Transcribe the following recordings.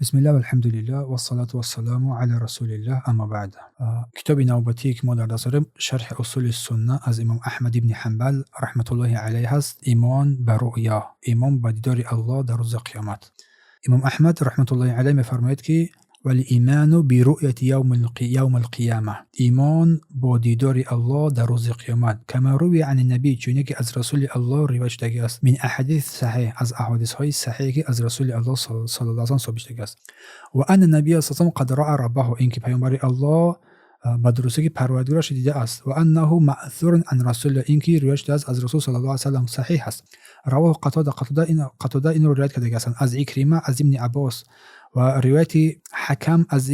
بسم الله والحمد لله والصلاة والسلام على رسول الله اما بعد. کتاب نوبتی که ما در دست داریم شرح اصول سنه از امام احمد ابن حنبل رحمت الله علیه هست. ایمان به رؤیا، ایمان به دیدار الله در روز قیامت. امام احمد رحمت الله علیه میفرماید که ولی ایمان برؤیت یوم القیامه، ایمان با دیدار الله در روز قیامت. کما روی عن النبی، چون که از رسول الله روایت شده است، من احادیث صحیح، از احادیث های صحیح که از رسول الله صلی الله علیه و آله ثابت شده است. و ان النبی صلی الله علیه و قد رأى ربه، این که پیامبر الله با درستی که پروردگارش دیده است. و انه مأثور عن رسول الله، این که روایت شده است از رسول صلی الله علیه و آله صحیح است. رواه قتاده این رو روایت کرده است از عکرمه از ابن عباس و روایت حکم از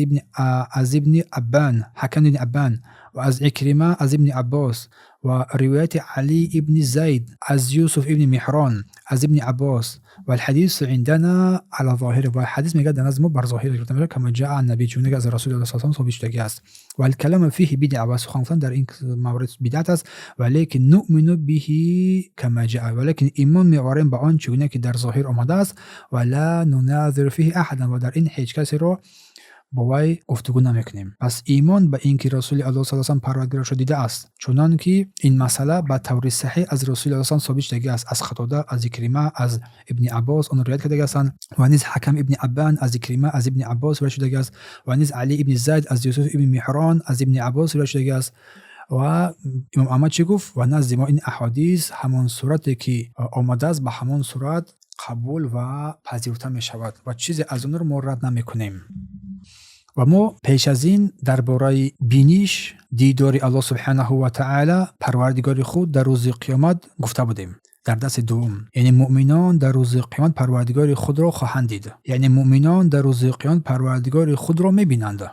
ابن ابان و از عکرمه از ابن عباس و روایت علی ابن زید از یوسف ابن مهران از ابن عباس و الحدیث عندنا على ظاهره، و الحدیث میگه در نظر ما بر ظاهر گرفته میشه کما جاء النبی، چون از رسول الله صلی الله علیه و آله ثابت است. و الکلام فیه بدعه، و سخن در این مورد بدعت است. ولیکن نؤمن به کما جاء، ولیکن ایمان می‌آوریم به آن چگونه که در ظاهر آمده است. و لا نناظر فیه احدا، و در این هیچ کسی رو با وی گفتگو نمیکنیم. پس ایمان به این که رسول الله صلی الله علیه و آله پروردگارش دیده است، چنان که این مسئله به طور صحیح از رسول الله صلی الله علیه و آله ثابت است. از قتاده از عکرمه از ابن عباس اون روایت کرده است، و نیز حکم ابن ابان از عکرمه از ابن عباس روایت شده است، و نیز علی ابن زید از یوسف ابن مهران از ابن عباس روایت شده است. و امام احمد چی گفت؟ و نزد ما این احادیث همان صورتی که آمده است به همان صورت قبول و پذیرفته می شود و چیزی از اون رو ما رد نمی کنیم. و ما پیش از این درباره بینش دیدار الله سبحانه و تعالی پروردگار خود در روز قیامت گفته بودیم. در دست دوم، یعنی مؤمنان در روز قیامت پروردگار خود را خواهند دید، یعنی مؤمنان در روز قیامت پروردگار خود را میبینند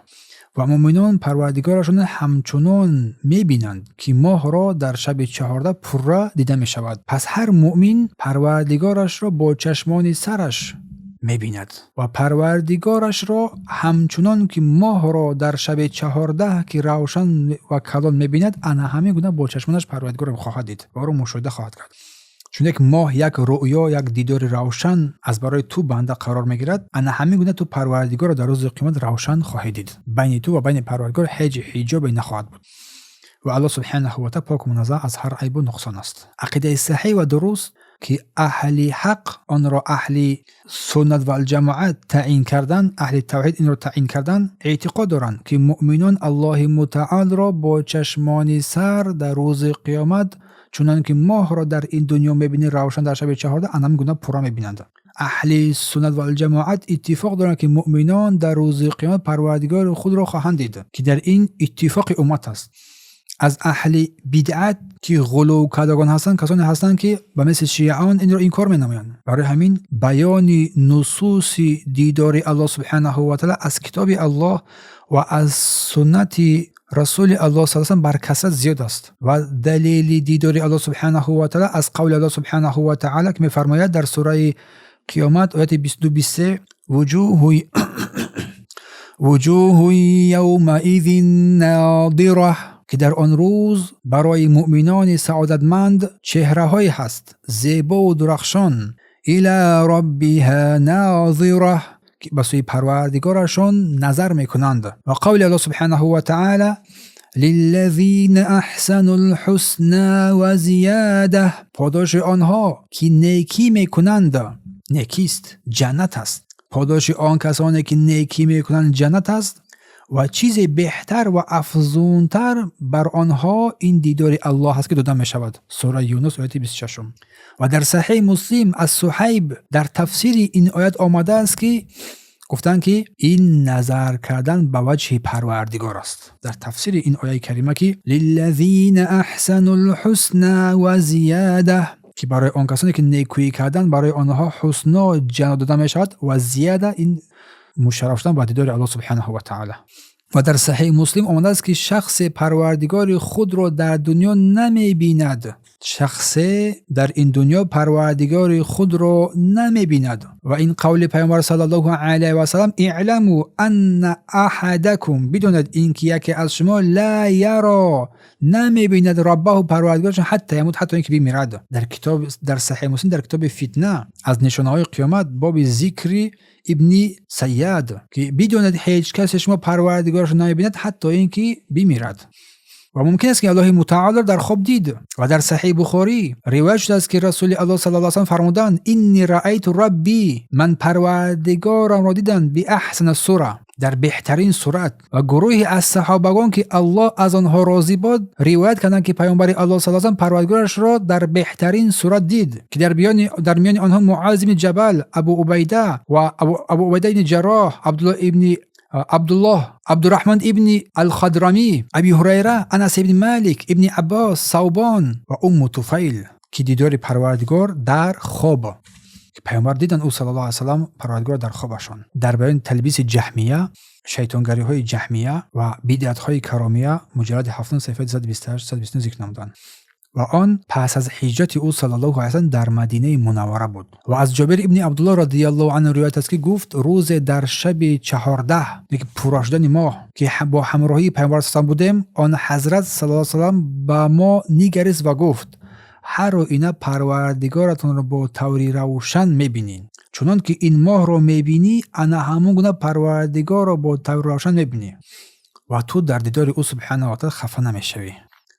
و مؤمنان پروردگارشون همچنان میبینند که ماه را در شب 14 پره دیده می شود. پس هر مؤمن پروردگارش را با چشمان سرش می‌بیند و پروردگارش را همچنان که ماه را در شب 14 که روشن و کلان می‌بیند، انا همین گونه با چشمانش پروردگار را خواهد دید و او را مشاهده خواهد کرد. چون یک ماه یک رؤیا، یک دیدار روشن از برای تو بنده قرار میگیرد، انا همین گونه تو پروردگار را در روز قیامت روشن خواهید دید. بین تو و بین پروردگار هیچ حجابی نخواهد بود و الله سبحانه و تعالی پاک و منزه از هر عیب و نقصان است. عقیده صحیح و درست که اهل حق آن را اهل سنت و الجماعت تعیین کردن، اهل توحید این را تعیین کردن، اعتقاد دارند که مؤمنان الله متعال را با چشمان سر در روز قیامت چنان که ماه را در این دنیا میبینی روشن در شب 14 همین گونه پره میبینند. اهل سنت و الجماعت اتفاق دارند که مؤمنان در روز قیامت پروردگار خود را خواهند دید که در این اتفاق امت است. از اهل بدعت که غلو کردگان هستند کسانی هستند که به مثل شیعان این را این کار می‌نمایند. برای همین بیان نصوص دیدار الله سبحانه و تعالی از کتاب الله و از سنت رسول الله صلی الله علیه و بر کثرت زیاد است و دلیل دیدار الله سبحانه و تعالی از قول الله سبحانه و تعالی که می‌فرماید در سوره قیامت آیه 22-23 وجوه یومئذ ناضره، که در آن روز برای مؤمنان سعادتمند چهره‌هایی هست زیبا و درخشان، الی ربها ناظره، که به سوی پروردگارشان نظر میکنند. و قول الله سبحانه و تعالی للذین احسنوا الحسنى و زیاده، پاداش آنها که نیکی میکنند، نیکیست، جنت است. پاداش آن کسانی که نیکی میکنند جنت است و چیز بهتر و افزونتر بر آنها این دیدار الله هست که داده می شود. سوره یونس آیه 26. و در صحیح مسلم از صهیب در تفسیر این آیت آمده است که گفتند که این نظر کردن به وجه پروردگار است. در تفسیر این آیه کریمه که للذین احسنوا الحسنى و زیاده، که برای آن کسانی که نیکویی کردن برای آنها حسنا جنت داده می شود و زیاده این مشرف شدن با دیدار الله سبحانه و تعالی. و در صحیح مسلم آمده است که شخص پروردگار خود را در دنیا نمی بیند، شخص در این دنیا پروردگار خود را نمی‌بیند و این قول پیامبر صلی الله علیه و سلم اعلموا ان احدکم، بداند اینکه یکی از شما لا یرا، نمی‌بیند ربه پروردگارش حتی یموت، حتی اینکه بمیرد. در کتاب در صحیح مسلم در کتاب فتنه از نشانه‌های قیامت باب ذکر ابن سید که بداند هیچ کس شما پروردگارش نمی‌بیند حتی اینکه بمیرد. و ممکن است که الله متعال در خواب دید. و در صحیح بخاری روایت شده است که رسول الله صلی الله علیه و سلم فرمودند انی رأیت ربی، من پروردگارم را دیدم به احسن صورت، در بهترین صورت. و گروهی از صحابگان که الله از آنها راضی باد روایت کردند که پیامبر الله صلی الله علیه و سلم پروردگارش را در بهترین صورت دید که در میان آنها معاذ بن جبل، ابو عبیده و ابو عبیده بن جراح، عبدالرحمن ابن الخضرمی، ابی هریره، انس ابن مالک، ابن عباس، ثوبان و ام طفیل که دیدار پروردگار در خواب که پیامبر دیدن او صلی الله علیه و سلم پروردگار در خوابشان. در بیان تلبیس جهمیه، شیطانگری های جهمیه و بدعت های کرامیه، مجلد 7 صفحه 128 129 ذکر نمودند. و آن پس از هجرت او صلی الله علیه و سلم در مدینه منوره بود. و از جابر ابن عبدالله رضی الله عنه روایت است که گفت روز در شب 14 یک پوراشدن ماه که با همراهی پیامبر صلی الله علیه و بودیم، آن حضرت صلی الله علیه و سلم به ما نگریست و گفت هر اینا پروردگارتون را با طوری روشن میبینین، چنان که این ماه را میبینی انا همون گونه پروردگار را با طوری روشن میبینی و تو در دیدار او سبحانه و تعالی خفه نمیشوی.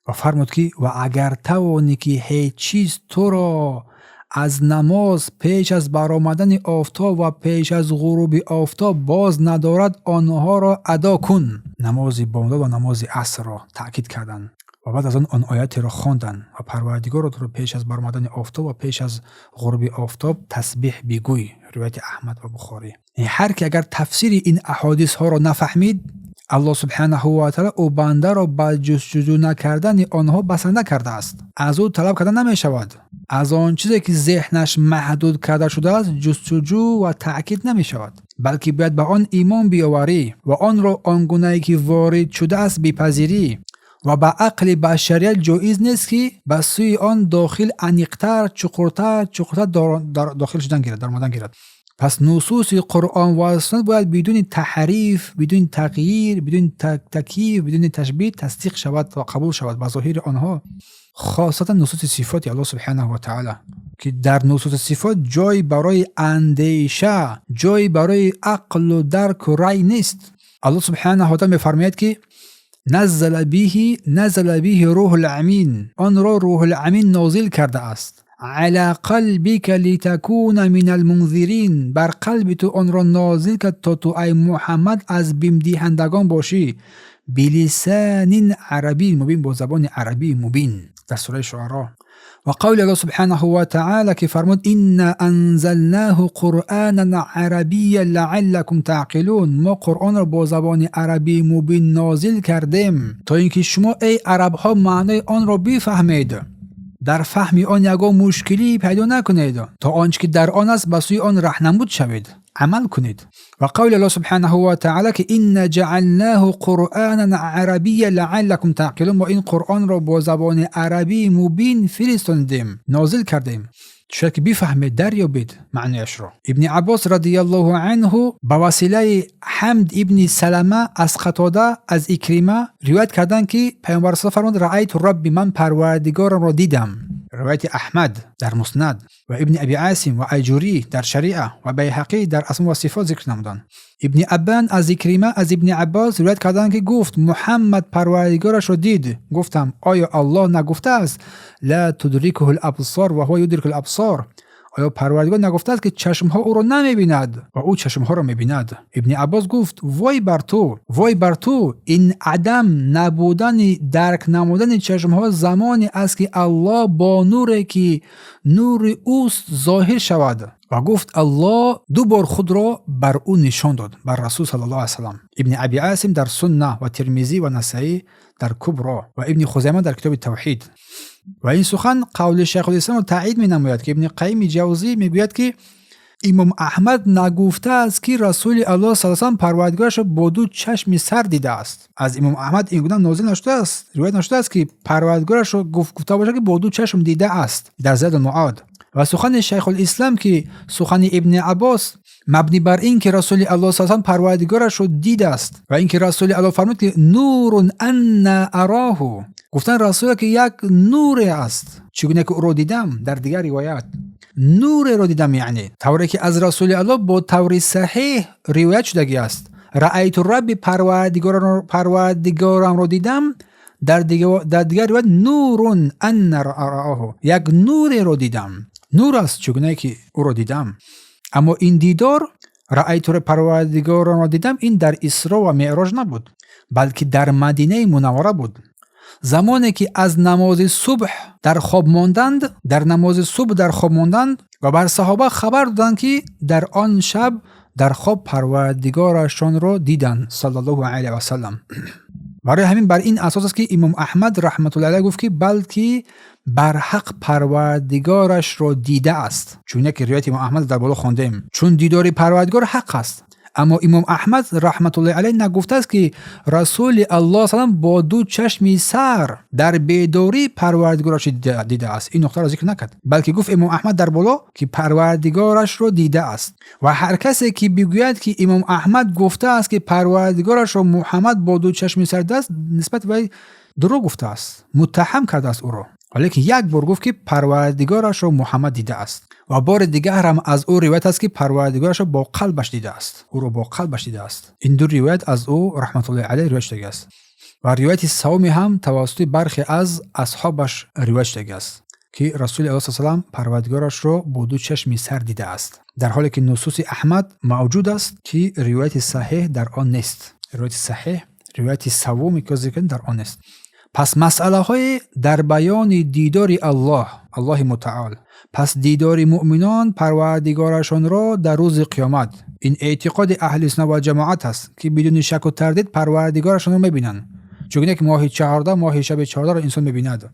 و فرمود که و اگر توانی که هیچ چیز تو را از نماز پیش از برآمدن آفتاب و پیش از غروب آفتاب باز ندارد، آنها را ادا کن. نماز بامداد و نماز عصر را تأکید کردند و بعد از آن آیات را خواندند و پروردگار را تو پیش از برآمدن آفتاب و پیش از غروب آفتاب تسبیح بگوی. روایت احمد و بخاری. هر که اگر تفسیر این احادیث ها را نفهمید، الله سبحانه و تعالی او بنده را با جستجو نکردن آنها بسنده کرده است. از او طلب کردن نمی شود. از آن چیزی که ذهنش محدود کرده شده است جستجو و تأکید نمی شود، بلکه باید به آن ایمان بیاوری و آن را آنگونه‌ای که وارد شده است بپذیری و با عقل بشریت جایز نیست که به سوی آن داخل عمیق‌تر چقرتر داخل شدن گیرد، در مدن گیرد. پس نصوص قرآن و سنت باید بدون تحریف، بدون تغییر، بدون تکییف، بدون تشبیه تصدیق شود و قبول شود به ظاهر آنها، خاصتا نصوص صفات الله سبحانه و تعالی که در نصوص صفات جای برای اندیشه، جای برای عقل و درک و رأی نیست. الله سبحانه و تعالی می‌فرماید که نزل به روح الامین، آن را روح الامین نازل کرده است. على قلبك لتكون من المنذرین، بر قلب تو آن را نازل کرد تا تو ای محمد از بیم دهندگان باشی. بلسان عربی مبین، با زبان عربی مبین، در سوره شعراء. و قول الله سبحانه و تعالی که فرمود ان انزلناه قرآنا عربیا لعلكم تعقلون، ما قرآن را با زبان عربی مبین نازل کردیم تا اینکه شما ای عرب ها معنی آن را بفهمید، در فهم آن یگان مشکلی پیدا نکنید، تا آنچه که در آن است به سوی آن راهنمود شوید، عمل کنید. و قول الله سبحانه و تعالی که ان جعلناه قرآنا عربیا لعلكم تعقلون، ما این قرآن را با زبان عربی مبین فرستادیم، نازل کردیم شاید که بفهمید، دریابید معنیش را. ابن عباس رضی الله عنه با وسیله حمد ابن سلمه از قتاده از اکرمه روایت کردند که پیامبر صلی الله علیه و آله فرمود رأیت ربی، من پروردگارم را دیدم. روایت احمد در مسند و ابن ابی عاصم و ایجوری در شریعه و بیهقی در اسماء و صفات ذکر نمودند. ابن ابان از اکرمه از ابن عباس روایت کردند که گفت محمد پروردگارش را دید. گفتم آیا الله نگفته است لا تدرکه الابصار و هو یدرک الابصار؟ آیا پروردگار نگفته است که چشمها او را نمی‌بیند و او چشمها را می‌بیند؟ ابن عباس گفت وای بر تو، این عدم نبودن درک نمودن چشمها زمانی است که الله با نوری که نور اوست ظاهر شود. و گفت الله دو بار خود را بر او نشان داد، بر رسول صلی الله علیه و سلم. ابن ابی عاصم در سنه و ترمذی و نسائی در کبرا و ابن خزیمه در کتاب توحید. و این سخن قول شیخ الاسلام را تایید می نماید که ابن قیم جوزی می گوید که امام احمد نگفته است که رسول الله صلی الله علیه و سلم پروردگارش با دو چشم سر دیده است. از امام احمد این گونه نازل نشده است، روایت نشده است که پروردگارش رو گفته باشه که با دو چشم دیده است در زاد المعاد. و سخن شیخ الاسلام که سخن ابن عباس مبنی بر این که رسول الله صلی الله علیه و سلم پروردگارش رو دیده است و اینکه رسول الله فرمود که نور ان اراه، گفتن رسول که یک نور است چگونه که او رو دیدم. در دیگر روایت نور رو دیدم، یعنی طوری که از رسول الله با طور صحیح روایت شده است رأیت رب پروردگارم رو دیدم. در دیگر روایت نور ان اراه، یک نور رو دیدم، نور است چگونه که او رو دیدم. اما این دیدار رأیت پروردگارم رو دیدم این در اسراء و معراج نبود، بلکه در مدینه منوره بود. زمانی که از نماز صبح در خواب ماندند و بر صحابه خبر دادند که در آن شب در خواب پروردگارشان را دیدند صلی الله علیه و سلم. برای همین بر این اساس است که امام احمد رحمت الله علیه گفت که بلکه بر حق پروردگارش را دیده است، چون که روایت امام احمد در بالا خواندیم، چون دیدار پروردگار حق است. اما امام احمد رحمت الله علیه نگفته است که رسول الله صلی الله علیه و با دو چشم سر در بیداری پروردگارش دیده است. این نقطه را ذکر نکرد، بلکه گفت امام احمد در بالا که پروردگارش رو دیده است. و هر کسی که بگوید که امام احمد گفته است که پروردگارش رو محمد با دو چشم سر دیده است، نسبت به دروغ گفته است، متهم کرده است او را. ولی که یک بار گفت که پروردگارش رو محمد دیده است و بار دیگر هم از او روایت است که پروردگارش رو با قلبش دیده است، او رو با قلبش دیده است. این دو روایت از او رحمت الله علیه روایت شده است و روایت سومی هم توسط برخی از اصحابش روایت شده است که رسول الله صلی الله علیه و پروردگارش رو با دو چشم سر دیده است، در حالی که نصوص احمد موجود است که روایت صحیح در آن نیست. روایت صحیح، روایت سومی که ذکر در آن است. پس مسئله های در بیان دیدار الله متعال، پس دیدار مؤمنان پروردگارشان را در روز قیامت، این اعتقاد اهل سنت و جماعت است که بدون شک و تردید پروردگارشان را میبینند، چون که ماه 14 ماه شب 14 را انسان میبیند.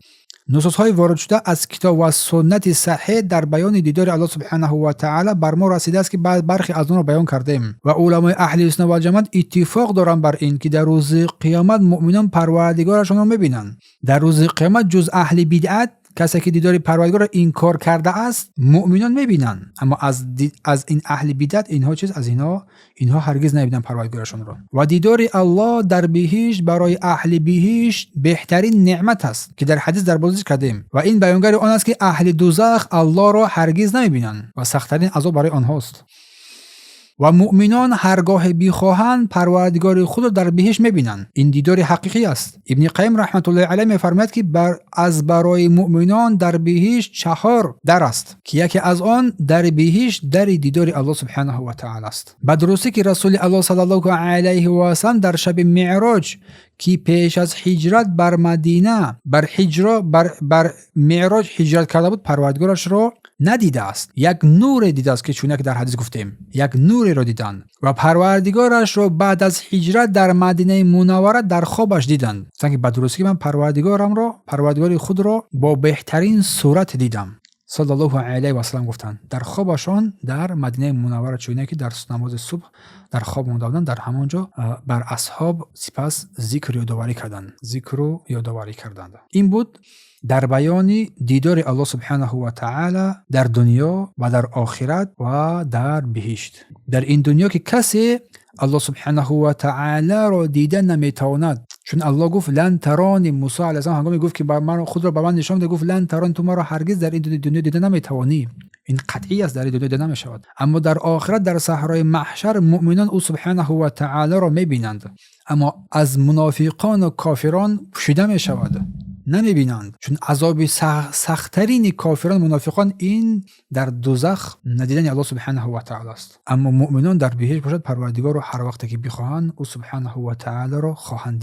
نصوص های وارد شده از کتاب و سنت صحیح در بیان دیدار الله سبحانه و تعالی بر ما رسیده است که بعد برخی از آن را بیان کردیم و علمای اهل سنت و جماعت اتفاق دارند بر این که در روز قیامت مؤمنان پروردگارشان را میبینند. در روز قیامت جز اهل بدعت، کسی که دیدار پروردگار را انکار کرده است، مؤمنان میبینند، اما از این اهل بدعت اینها هرگز نمیبینند پروردگارشان را. و دیدار الله در بهشت برای اهل بهشت بهترین نعمت است که در حدیث در بازش کردیم و این بیانگر آن است که اهل دوزخ الله را هرگز نمیبینند و سخت‌ترین عذاب برای آنهاست. و مؤمنان هرگاه بخواهند پروردگار خود را در بهشت میبینند. این دیدار حقیقی است. ابن قیم رحمت الله علیه میفرماید که برای مؤمنان در بهشت 4 در است که یکی از آن در بهشت در دیدار الله سبحانه و تعالی است. به درستی که رسول الله صلی الله علیه و سلم در شب معراج که پیش از هجرت بر مدینه بر معراج هجرت کرده بود، پروردگارش را ندیده است، یک نور دیده است که چونه که در حدیث گفتیم یک نور را دیدند و پروردگارش را بعد از هجرت در مدینه منوره در خوابش دیدند. مثلا به درستی که من پروردگار خود را با بهترین صورت دیدم صلی الله علیه و سلم گفتند. در خوابشان در مدینه منوره چونه که در نماز صبح در خواب ماندند، در همانجا بر اصحاب سپس ذکر و یادآوری کردند. این بود در بیان دیدار الله سبحانه و تعالی در دنیا و در آخرت و در بهشت. در این دنیا که کسی الله سبحانه و تعالی را دیده نمیتواند، چون الله گفت لن ترانی، موسی علیه السلام هنگامی گفت که من خود را به من نشان بده، گفت لن ترانی، تو ما را هرگز در این دنیا دیده نمیتوانی. این قطعی است، در این دنیا دیده نمیشود. اما در آخرت در صحرای محشر مؤمنان او سبحانه و تعالی را میبینند، اما از منافقان و کافران پوشیده میشود، نمیبینند، چون عذاب سخت‌ترین کافران منافقان این در دوزخ ندیدن الله سبحانه و تعالی است. اما مؤمنان در بهشت باشد پروردگار رو هر وقت که بخواهند او سبحانه و تعالی رو خواهند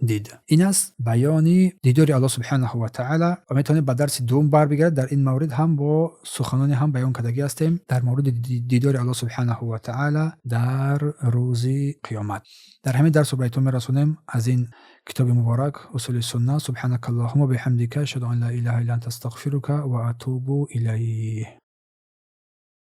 دید. این است بیان دیدار الله سبحانه و تعالی و میتونید به درس دوم برگردید. در این مورد هم با سخنانی هم بیان کردگی هستیم در مورد دیدار الله سبحانه و تعالی در روز قیامت. در همین درس برایتون میرسونیم از این کتاب مبارک اصول السنه. سبحانك اللهم وبحمدك اشهد ان لا اله الا انت استغفرك واتوب الیه.